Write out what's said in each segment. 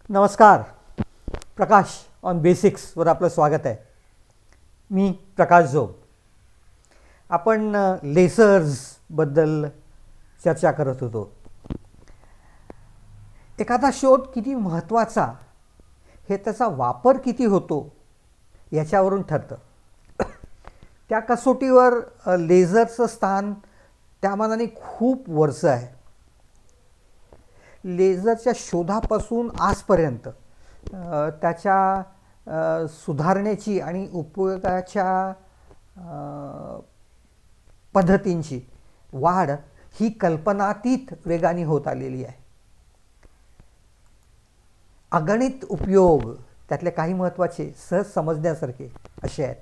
नमस्कार. प्रकाश ऑन बेसिक्सवर आपलं स्वागत आहे. मी प्रकाश जोग. आपण लेसर्सबद्दल चर्चा करत होतो. एखादा शोध किती महत्त्वाचा हे त्याचा वापर किती होतो याच्यावरून ठरतं. त्या कसोटीवर लेझरचं स्थान त्या मानाने खूप वरचं आहे. लेझरच्या शोधापासून आजपर्यंत त्याच्या सुधारण्याची आणि उपयोगाच्या पद्धतींची वाढ ही कल्पनातीत वेगाने होत आलेली आहे. अगणित उपयोग त्यातले काही महत्त्वाचे सहज समजण्यासारखे असे आहेत.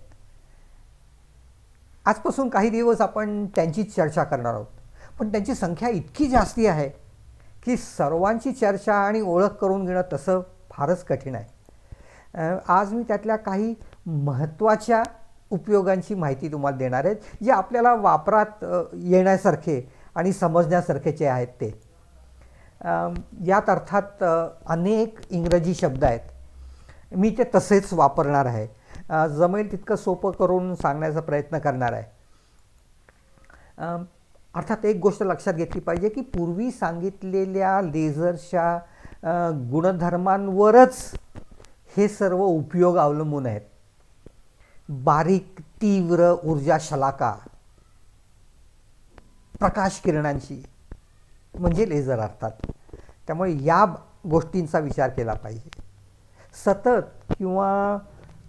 आजपासून काही दिवस आपण त्यांचीच चर्चा करणार आहोत. पण त्यांची संख्या इतकी जास्ती आहे की सर्वांची चर्चा आणि ओळख करून घेणं तसं फारच कठीण आहे. आज मी त्यातल्या काही महत्त्वाच्या उपयोगांची माहिती तुम्हाला देणार आहेत, जे आपल्याला वापरात येण्यासारखे आणि समजण्यासारखेचे आहेत ते. यात अर्थात अनेक इंग्रजी शब्द आहेत. मी ते तसेच वापरणार आहे. जमेल तितकं सोपं करून सांगण्याचा प्रयत्न करणार आहे. अर्थात एक गोष्ट लक्षात घेतली पाहिजे की पूर्वी सांगितलेल्या लेझरच्या गुणधर्मांवरच हे सर्व उपयोग अवलंबून आहेत. बारीक तीव्र ऊर्जा शलाका, प्रकाश किरणांची म्हणजे लेझर अर्थात. त्यामुळे या गोष्टींचा विचार केला पाहिजे. सतत किंवा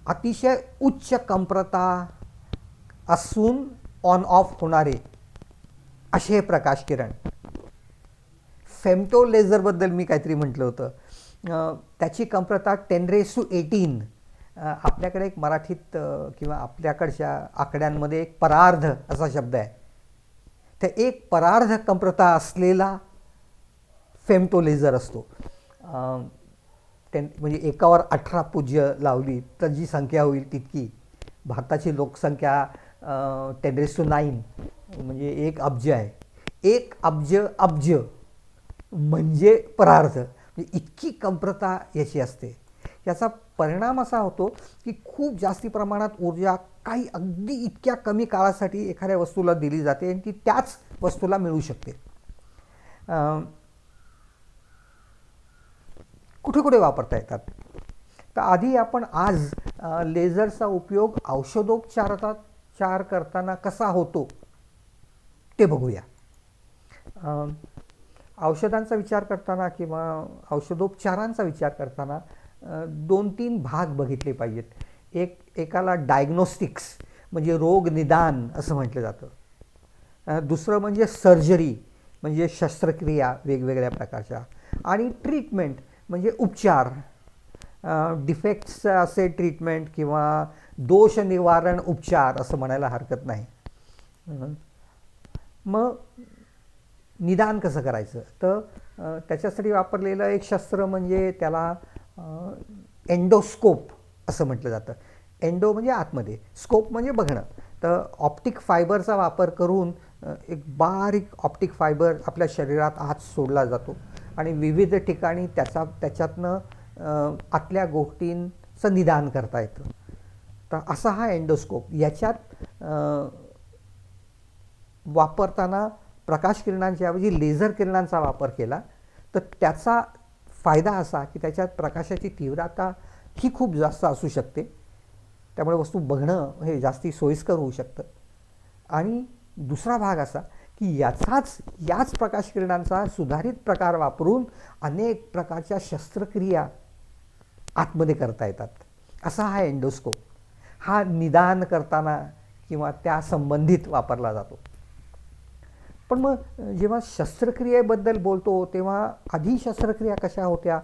अतिशय उच्च कंप्रता असून ऑन ऑफ होणारे असे हे प्रकाश किरण. फेमटो लेझरबद्दल मी काहीतरी म्हटलं होतं. त्याची कंप्रता 10⁻18. आपल्याकडे एक मराठीत किंवा आपल्याकडच्या आकड्यांमध्ये एक परार्ध असा शब्द आहे. तर एक परार्ध कंप्रता असलेला फेमटो लेझर असतो. म्हणजे एकावर 18 पूज्य लावली तर जी संख्या होईल तितकी. भारताची लोकसंख्या 10⁻9 म्हणजे 1 अब्ज आहे. 1 अब्ज म्हणजे परार्ध. म्हणजे इतकी कंप्रता याची असते. याचा परिणाम असा होतो की खूप जास्ती प्रमाणात ऊर्जा काही अगदी इतक्या कमी काळासाठी एखाद्या वस्तूला दिली जाते आणि ती त्याच वस्तूला मिळू शकते. कुठे कुठे वापरता येतात तर आधी आपण आज लेझरचा उपयोग औषधोपचार करताना कसा होतो ते बघूया. औषधांचा विचार करताना किंवा औषधोपचारांचा विचार करताना 2-3 भाग बघितले पाहिजेत. एकाला डायग्नोस्टिक्स म्हणजे रोग निदान असं म्हटलं जातं. दुसरं म्हणजे सर्जरी म्हणजे शस्त्रक्रिया वेगवेगळ्या प्रकारच्या. आणि ट्रीटमेंट म्हणजे उपचार. डिफेक्ट्सचं असे ट्रीटमेंट किंवा दोष निवारण उपचार असं म्हणायला हरकत नाही. मग निदान कसं करायचं तर त्याच्यासाठी वापरलेलं एक शस्त्र म्हणजे त्याला एंडोस्कोप असं म्हटलं जातं. एंडो म्हणजे आतमध्ये, स्कोप म्हणजे बघणं. तर ऑप्टिक फायबरचा वापर करून एक बारीक ऑप्टिक फायबर आपल्या शरीरात आत सोडला जातो आणि विविध ठिकाणी त्याच्यातनं आतल्या गोष्टींचं निदान करता येतं. तर असा हा एंडोस्कोप. याच्यात वापरताना प्रकाश किरणांच्या ऐवजी लेझर किरणांचा वापर केला तर त्याचा फायदा असा की त्याच्यात प्रकाशाची तीव्रता ही खूप जास्त असू शकते. त्यामुळे वस्तू बघणं हे जास्ती सोयीस्कर होऊ शकतं. आणि दुसरा भाग असा की याच प्रकाश किरणांचा सुधारित प्रकार वापरून अनेक प्रकारच्या शस्त्रक्रिया आतमध्ये करता येतात. असा हा एंडोस्कोप. हा निदान करताना किंवा त्या संबंधित वापरला जातो. पण मग जेव्हा शस्त्रक्रियेबद्दल बोलतो तेव्हा आधी शस्त्रक्रिया कशा होत्या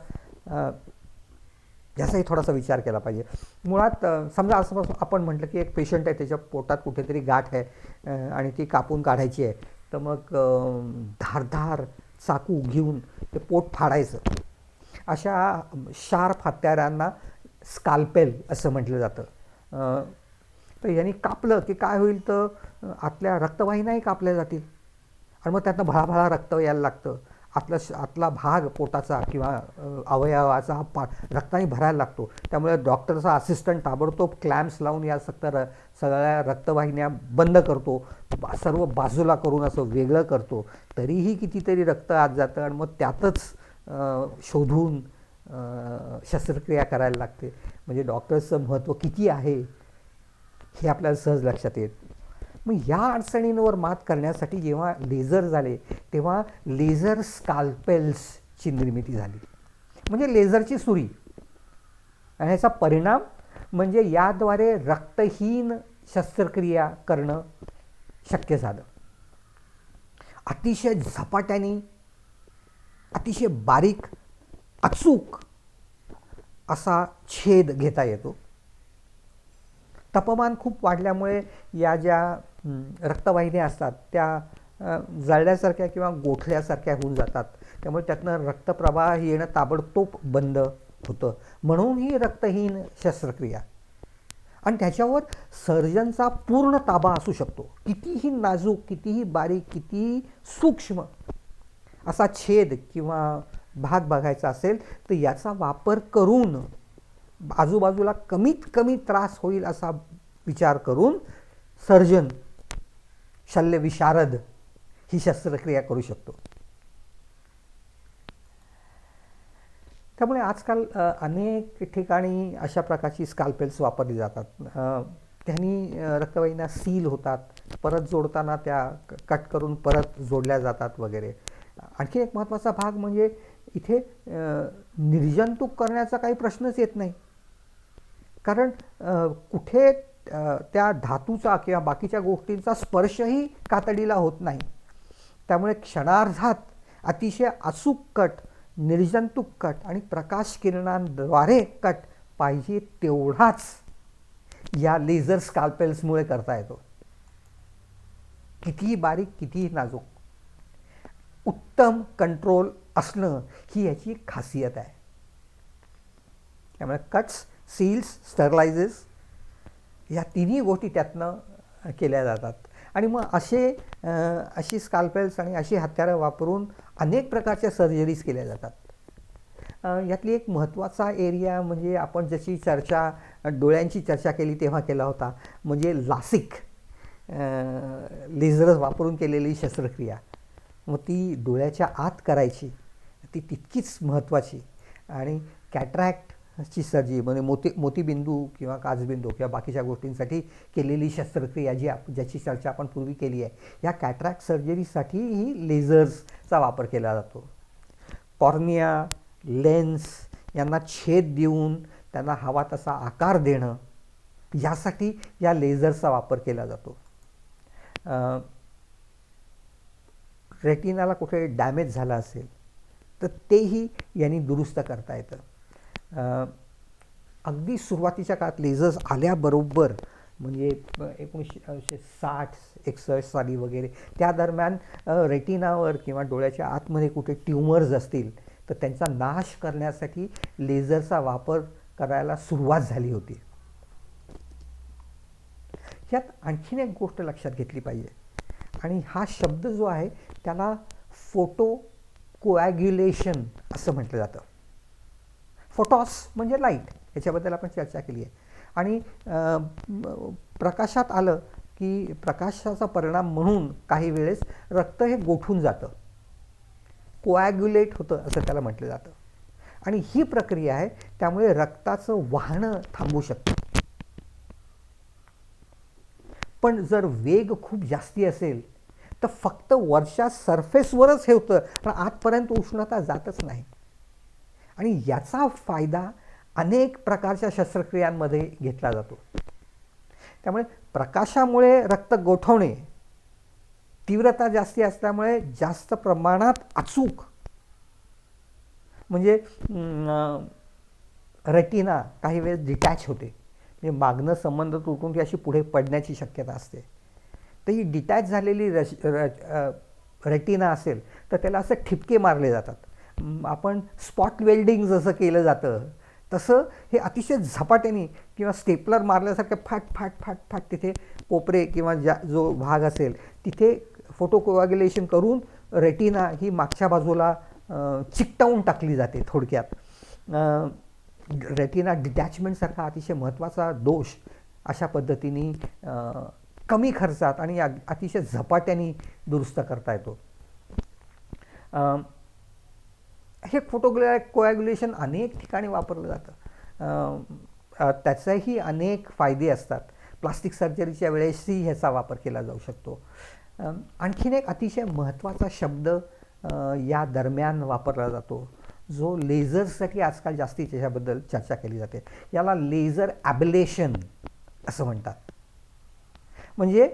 याचाही थोडासा विचार केला पाहिजे. मुळात समजा असं आपण म्हटलं की एक पेशंट आहे, त्याच्या पोटात कुठेतरी गाठ आहे आणि ती कापून काढायची आहे. तर मग धारदार चाकू घेऊन ते पोट फाडायचं. अशा शार्प हत्यारांना स्काल्पेल असं म्हटलं जातं. तर यांनी कापलं की काय होईल तर आतल्या रक्तवाहिन्याही कापल्या जातील आणि मग त्यातनं भळाभळा रक्त यायला लागतं आतला भाग पोटाचा किंवा अवयवाचा रक्ताने भरायला लागतो. त्यामुळे डॉक्टरचा असिस्टंट ताबडतोब क्लॅम्प्स लावून या सगळ्या रक्तवाहिन्या बंद करतो, सर्व बाजूला करून असं वेगळं करतो. तरीही कितीतरी रक्त आत जातं आणि मग त्यातच शोधून शस्त्रक्रिया करायला लागते. म्हणजे डॉक्टर्सचं महत्त्व किती आहे हे आपल्याला सहज लक्षात येत. मग ह्या अडचणींवर मात करण्यासाठी जेव्हा लेझर झाले तेव्हा लेझर स्काल्पेल्सची निर्मिती झाली, म्हणजे लेझरची सुरी. आणि ह्याचा परिणाम म्हणजे याद्वारे रक्तहीन शस्त्रक्रिया करणं शक्य झालं. अतिशय झपाट्याने, अतिशय बारीक, अचूक असा छेद घेता येतो. तापमान खूप वाढल्यामुळे या ज्या रक्तवाहिन्या असतात त्या जळल्यासारख्या किंवा गोठल्यासारख्या होऊन जातात. त्यामुळे त्यातनं रक्तप्रवाह येणं ताबडतोब बंद होतं. म्हणून ही रक्तहीन शस्त्रक्रिया. आणि त्याच्यावर सर्जनचा पूर्ण ताबा असू शकतो. कितीही नाजूक, कितीही बारीक, कितीही सूक्ष्म असा छेद किंवा भाग बघायचा असेल तर याचा वापर करून आजूबाजूला कमीत कमी त्रास होईल असा विचार करून सर्जन, शल्यविशारद ही शस्त्रक्रिया करू शकतो. त्यामुळे आजकाल अनेक ठिकाणी अशा प्रकारची स्काल्पेल्स वापरली जातात. त्यांनी रक्तवाहिन्या सील होतात, परत जोडताना त्या कट करून परत जोडल्या जातात वगैरे. आणखी एक महत्त्वाचा भाग म्हणजे इथे निर्जंतुक करण्याचा काही प्रश्नच येत नाही. कारण कुठे त्या धातूचा किंवा बाकीच्या गोष्टींचा स्पर्शही कातडीला होत नाही. त्यामुळे क्षणार्धात अतिशय अचूक कट, निर्जंतुक कट आणि प्रकाश किरणांद्वारे कट पाहिजे तेवढाच या लेझर स्काल्पेल्समुळे करता येतो. कितीही बारीक, कितीही नाजूक, उत्तम कंट्रोल असणं ही याची एक खासियत आहे. त्यामुळे कट्स, सील्स, स्टरलायझेस या तिन्ही गोष्टी त्यातनं केल्या जातात. आणि मग अशी स्काल्पेल्स आणि अशी हत्यारं वापरून अनेक प्रकारच्या सर्जरीज केल्या जातात. यातली एक महत्त्वाचा एरिया म्हणजे आपण जशी डोळ्यांची चर्चा केली तेव्हा केला होता, म्हणजे लासिक, लेझर वापरून केलेली शस्त्रक्रिया. मग ती डोळ्याच्या आत करायची, ती तितकीच महत्त्वाची. आणि कॅटरॅक्टची सर्जरी म्हणजे मोतीबिंदू किंवा काचबिंदू किंवा बाकीच्या गोष्टींसाठी केलेली शस्त्रक्रिया ज्याची चर्चा आपण पूर्वी केली आहे, या कॅटरॅक्ट सर्जरीसाठीही लेझर्सचा वापर केला जातो. कॉर्निया, लेन्स यांना छेद देऊन त्यांना हवा तसा आकार देणं यासाठी या लेझरचा वापर केला जातो. रेटिनाला कुठे डॅमेज झाला असेल तर तेही यांनी दुरुस्त करता येतं. अगदी सुरुवातीच्या काळात लेझर्स आल्याबरोबर म्हणजे 1960-61 साली वगैरे त्या दरम्यान रेटिनावर किंवा डोळ्याच्या आतमध्ये कुठे ट्यूमर्स असतील तर त्यांचा नाश करण्यासाठी लेझरचा वापर करायला सुरुवात झाली होती. यात आणखीन एक गोष्ट लक्षात घेतली पाहिजे आणि हा शब्द जो आहे त्याला फोटो कोॲग्युलेशन असं म्हटलं जातं. फोटॉस म्हणजे लाईट, याच्याबद्दल आपण चर्चा केली आहे. आणि प्रकाशात आलं की प्रकाशाचा परिणाम म्हणून काही वेळेस रक्त हे गोठून जातं, कोॲग्युलेट होतं असं त्याला म्हटलं जातं. आणि ही प्रक्रिया आहे त्यामुळे रक्ताचं वाहनं थांबू शकतं. पण जर वेग खूप जास्ती असेल तर फक्त वरच्या सरफेसवरच हे होतं, पण आतपर्यंत उष्णता जातच नाही. आणि याचा फायदा अनेक प्रकारच्या शस्त्रक्रियांमध्ये घेतला जातो. त्यामुळे प्रकाशामुळे रक्त गोठवणे, तीव्रता जास्ती असल्यामुळे जास्त प्रमाणात अचूक, म्हणजे रेटिना काही वेळेस डिटॅच होते, म्हणजे मागणं संबंध तुटून ती अशी पुढे पडण्याची शक्यता असते. तर ही डिटॅच झालेली रेटिना असेल तर त्याला असे ठिपके मारले जातात. आपण स्पॉट वेल्डिंग जसं केलं जातं तसं हे अतिशय झपाट्याने किंवा स्टेपलर मारल्यासारखं फाट फाट फाट फाट तिथे कोपरे किंवा जो भाग असेल तिथे फोटो कोॲग्युलेशन करून रेटिना ही मागच्या बाजूला चिकटवून टाकली जाते थोडक्यात. रेटिना डिटॅचमेंटसारखा अतिशय महत्त्वाचा दोष अशा पद्धतीने कमी खर्चात आणि अतिशय झपाट्याने दुरुस्त करता येतो. हे कोॲग्युलेशन अनेक ठिकाणी वापरलं जातं. त्याचाही अनेक फायदे असतात. प्लास्टिक सर्जरीच्या वेळेसही ह्याचा वापर केला जाऊ शकतो. आणखीन एक अतिशय महत्त्वाचा शब्द या दरम्यान वापरला जातो, जो लेझरसाठी आजकाल जास्ती त्याच्याबद्दल चर्चा केली जाते. याला लेझर ॲबलेशन असं म्हणतात. म्हणजे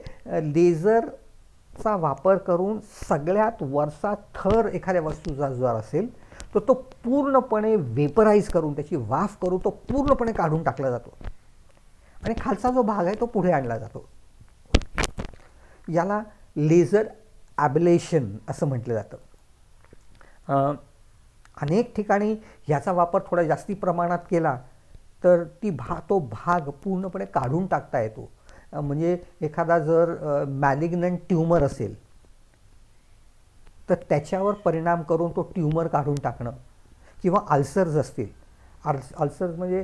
लेझरचा वापर करून सगळ्यात वरचा थर एखाद्या वस्तूचा जर असेल तर तो पूर्णपणे वेपराईज करून, त्याची वाफ करून तो पूर्णपणे काढून टाकला जातो आणि खालचा जो भाग आहे तो पुढे आणला जातो. याला लेझर ॲबलेशन असं म्हटलं जातं. अनेक ठिकाणी ह्याचा वापर थोडा जास्ती प्रमाणात केला तर तो भाग पूर्णपणे काढून टाकता येतो. म्हणजे एखादा जर मॅलिग्नंट ट्यूमर असेल तर त्याच्यावर परिणाम करून तो ट्यूमर काढून टाकणं, किंवा अल्सर्स असतील, अल्सर्स म्हणजे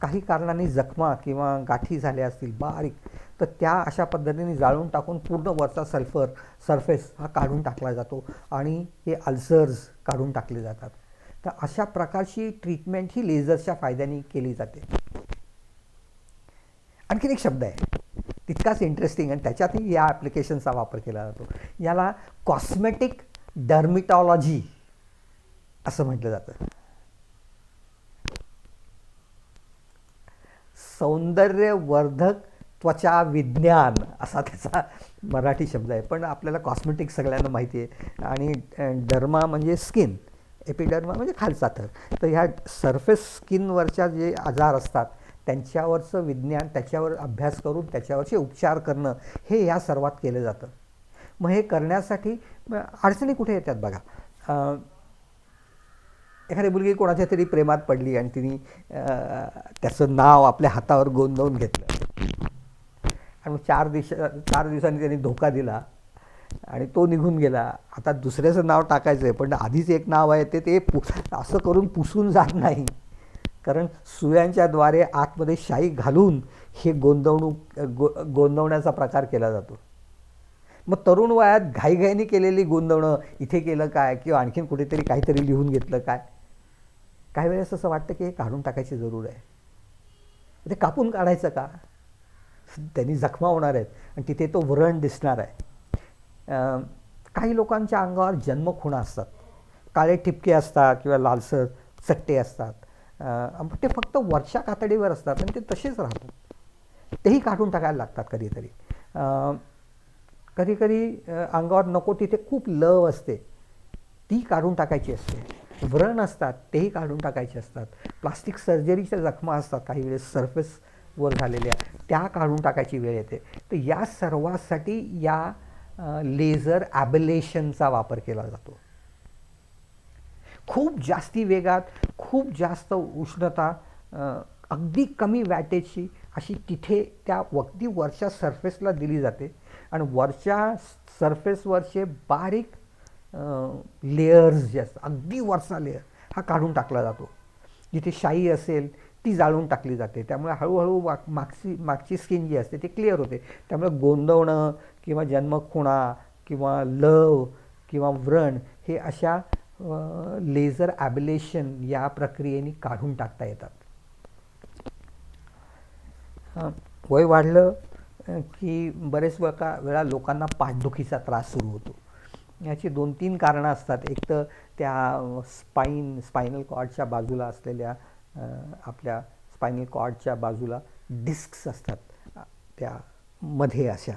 काही कारणांनी जखमा किंवा गाठी झाल्या असतील बारीक, तर त्या अशा पद्धतीने जाळून टाकून पूर्ण वरचा सरफेस हा काढून टाकला जातो आणि हे अल्सर्स काढून टाकले जातात. तर अशा प्रकारची ट्रीटमेंट ही लेझरच्या फायद्याने केली जाते. आणखीन एक शब्द आहे तितकाच इंटरेस्टिंग आणि त्याच्यातही या ॲप्लिकेशनचा वापर केला जातो. याला कॉस्मेटिक डर्मिटॉलॉजी असं म्हटलं जातं. सौंदर्यवर्धक त्वचा विज्ञान असा त्याचा मराठी शब्द आहे, पण आपल्याला कॉस्मेटिक सगळ्यांना माहिती आहे. आणि डर्मा म्हणजे स्किन, एपिडर्मा म्हणजे खालचा थर. तर ह्या सरफेस स्किनवरच्या जे आजार असतात त्यांच्यावरचं विज्ञान, त्याच्यावर अभ्यास करून त्याच्यावरचे उपचार करणं हे या सर्वात केलं जातं. मग हे करण्यासाठी अडचणी कुठे येतात बघा. एखादी मुलगी कोणाच्या तरी प्रेमात पडली आणि तिने त्याचं नाव आपल्या हातावर गोंदवून घेतलं आणि मग 4 दिवसांनी त्यांनी धोका दिला आणि तो निघून गेला. आता दुसऱ्याचं नाव टाकायचं आहे, पण आधीच एक नाव आहे ते असं करून पुसून जात नाही, कारण सुयांच्याद्वारे आतमध्ये शाई घालून हे गोंदवण्याचा प्रकार केला जातो. मग तरुण वयात घाईघाईने केलेली गोंदवणं, इथे केलं काय किंवा आणखीन कुठेतरी काहीतरी लिहून घेतलं काय, काही वेळेस असं वाटतं की हे काढून टाकायची जरूर आहे. ते कापून काढायचं का, त्यांनी जखमा होणार आहेत आणि तिथे तो व्रण दिसणार आहे. काही लोकांच्या अंगावर जन्मखुणा असतात, काळे ठिपके असतात किंवा लालसर चट्टे असतात. ते फक्त वरच्या कातडीवर असतात आणि ते तसेच राहतात. तेही काढून टाकायला लागतात कधीतरी. कधीकधी अंगावर नको तिथे खूप लव असते, ती काढून टाकायची असते. व्रण असतात तेही काढून टाकायचे असतात. प्लास्टिक सर्जरीच्या जखमा असतात काही वेळेस सरफेसवर झालेल्या, त्या काढून टाकायची वेळ येते. तर या सर्वासाठी या लेझर ॲबलेशनचा वापर केला जातो. खूप जास्ती वेगात, खूप जास्त उष्णता, अगदी कमी वॅटेजची अशी तिथे त्या अगदी वरच्या सरफेसला दिली जाते आणि वरच्या सरफेसवरचे बारीक लेयर्स जे असतात, अगदी वरचा लेयर हा काढून टाकला जातो. जिथे शाई असेल ती जाळून टाकली जाते. त्यामुळे हळूहळू मागची स्किन जी असते ती क्लिअर होते. त्यामुळे गोंदवणं किंवा जन्मखुणा किंवा लव किंवा व्रण हे अशा लेझर ॲबलेशन या प्रक्रियेने काढून टाकता येतात. वय वाढलं की बरेच वेळा लोकांना पाठदुखीचा त्रास सुरू होतो. याची 2-3 कारणं असतात. एक तर त्या स्पायनल कॉर्डच्या बाजूला असलेल्या आपल्या स्पायनल कॉर्डच्या बाजूला डिस्क्स असतात त्या मध्ये अशा,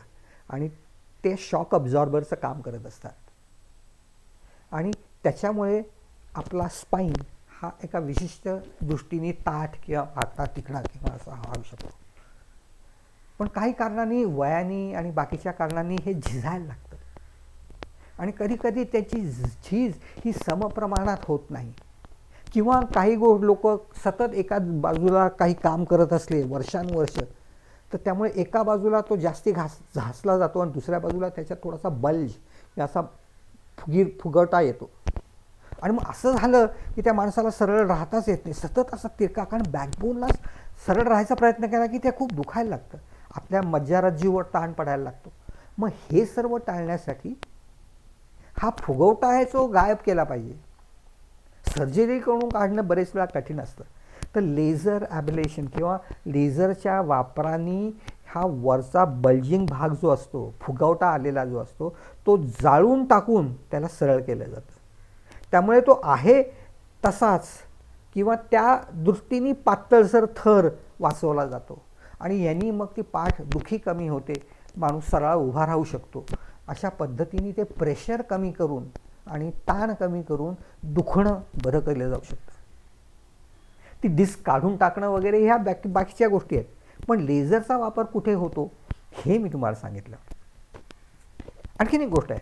आणि ते शॉक अब्झॉर्बरचं काम करत असतात आणि त्याच्यामुळे आपला स्पाईन हा एका विशिष्ट दृष्टीने ताठ किंवा आटा तिकडा किंवा असा होऊ शकतो. पण काही कारणांनी, वयाने आणि बाकीच्या कारणांनी हे झिजायला लागतं आणि कधीकधी त्याची झीज ही समप्रमाणात होत नाही. किंवा काही लोक सतत एका बाजूला काही काम करत असले वर्षानुवर्ष, तर त्यामुळे एका बाजूला तो जास्ती घासला जातो आणि दुसऱ्या बाजूला त्याच्यात थोडासा बल्ज असा फुगवटा येतो. आणि मग असं झालं की त्या माणसाला सरळ राहताच येत नाही, सतत असा तिरका, कारण बॅकबोनला सरळ राहायचा प्रयत्न केला की ते खूप दुखायला लागतं, आपल्या मज्जारज्जूवर ताण पडायला लागतो. मग हे सर्व टाळण्यासाठी हा फुगवटा आहे तो गायब केला पाहिजे. सर्जरी करून काढणं बरेच वेळा कठीण असतं, तर लेझर ॲबलेशन किंवा लेझरच्या वापराने हा वरचा बल्जिंग भाग जो असतो, फुगवटा आलेला जो असतो, तो जाळून टाकून त्याला सरळ केलं जातं. त्यामुळे तो आहे तसाच किंवा त्या दृष्टीने पातळसर थर वाचवला जातो आणि यांनी मग ती पाठ दुखी कमी होते, माणूस सरळ उभा राहू शकतो. अशा पद्धतीने ते प्रेशर कमी करून आणि ताण कमी करून दुखणं बरं केलं जाऊ शकतं. ती डिस्क काढून टाकणं वगैरे ह्या बाकीच्या गोष्टी आहेत, पण लेझरचा वापर कुठे होतो हे मी तुम्हाला सांगितलं. आणखीन एक गोष्ट आहे,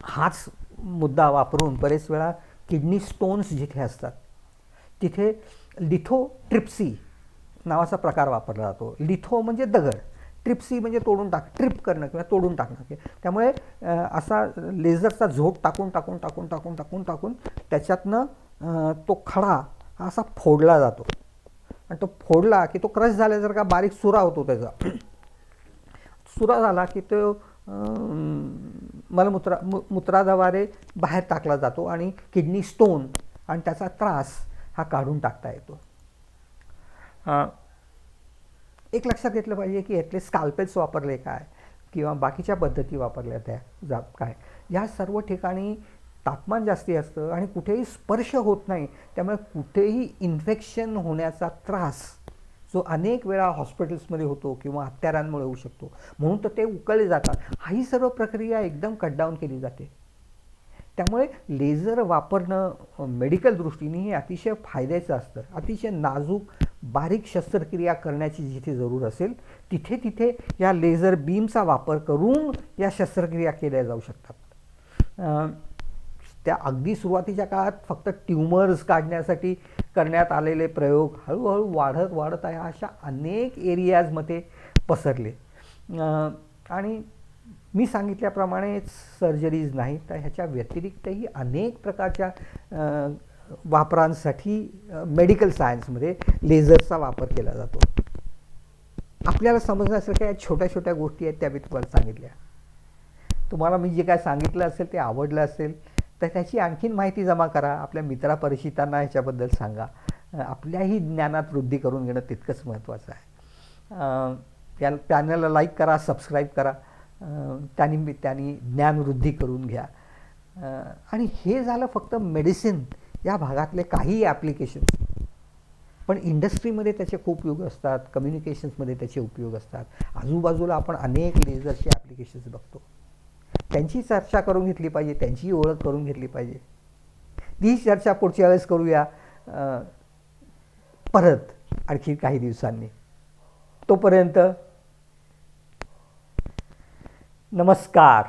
हाच मुद्दा वापरून बरेच वेळा किडनी स्टोन्स जिथे असतात तिथे लिथोट्रिप्सी नावाचा प्रकार वापरला जातो. लिथो म्हणजे दगड, ट्रिप्सी म्हणजे तोडून ट्रिप करणं किंवा तोडून टाकणं. त्यामुळे असा लेझरचा झोत टाकून टाकून टाकून टाकून टाकून टाकून त्याच्यातनं तो खडा हा असा फोडला जातो आणि तो फोडला की तो क्रश झाल्यासारखा बारीक सुरा होतो. त्याचा सुरा झाला की तो मूत्राद्वारे बाहेर टाकला जातो आणि किडनी स्टोन आणि त्याचा त्रास हा काढून टाकता येतो. एक लक्षात घेतलं पाहिजे की यातले स्काल्पेल्स वापरले काय किंवा बाकीच्या पद्धती वापरल्या त्या काय, या सर्व ठिकाणी तापमान जास्ती असतं आणि कुठेही स्पर्श होत नाही, त्यामुळे कुठेही इन्फेक्शन होण्याचा त्रास जो अनेक वेळा हॉस्पिटल्समध्ये होतो किंवा हत्यारांमुळे होऊ शकतो, म्हणून तर ते उकळले जातात. ही सर्व प्रक्रिया एकदम कट डाऊन केली जाते. त्यामुळे लेझर वापरणं मेडिकल दृष्टीने हे अतिशय फायद्याचं असतं. अतिशय नाजूक बारीक शस्त्रक्रिया करण्याची जिथे जरूर असेल तिथे तिथे या लेझर बीमचा वापर करून या शस्त्रक्रिया केल्या जाऊ शकतात. त्या अगदी सुरुवातीच्या काळात फक्त ट्यूमर्स काढण्यासाठी करण्यात आलेले प्रयोग हळूहळू वाढत वाढत आहे अशा अनेक एरियाजमध्ये पसरले. आणि मी सांगितल्याप्रमाणे सर्जरीज नाही तर ह्याच्या व्यतिरिक्तही अनेक प्रकारच्या वापरांसाठी मेडिकल सायन्समध्ये लेझरचा वापर केला जातो. आपल्याला समजण्यासारख्या छोट्या छोट्या गोष्टी आहेत त्या मी तुम्हाला सांगितल्या. तुम्हाला मी जे काय सांगितलं असेल ते आवडलं असेल तर त्याची आणखीन माहिती जमा करा, आपल्या मित्रापरिचितांना ह्याच्याबद्दल सांगा. आपल्याही ज्ञानात वृद्धी करून घेणं तितकंच महत्त्वाचं आहे. या चॅनलला लाईक करा, सबस्क्राईब करा, त्यांनी ज्ञानवृद्धी करून घ्या. आणि हे झालं फक्त मेडिसिन या भागातले काही ॲप्लिकेशन्स, पण इंडस्ट्रीमध्ये त्याचे खूप उपयोग असतात, कम्युनिकेशन्समध्ये त्याचे उपयोग असतात. आजूबाजूला आपण अनेक लेझरचे ॲप्लिकेशन्स बघतो, त्यांची चर्चा करून घेतली पाहिजे, त्यांची ओळख करून घेतली पाहिजे. ती चर्चा पुढच्या वेळेस करूया परत आणखी काही दिवसांनी. तोपर्यंत नमस्कार.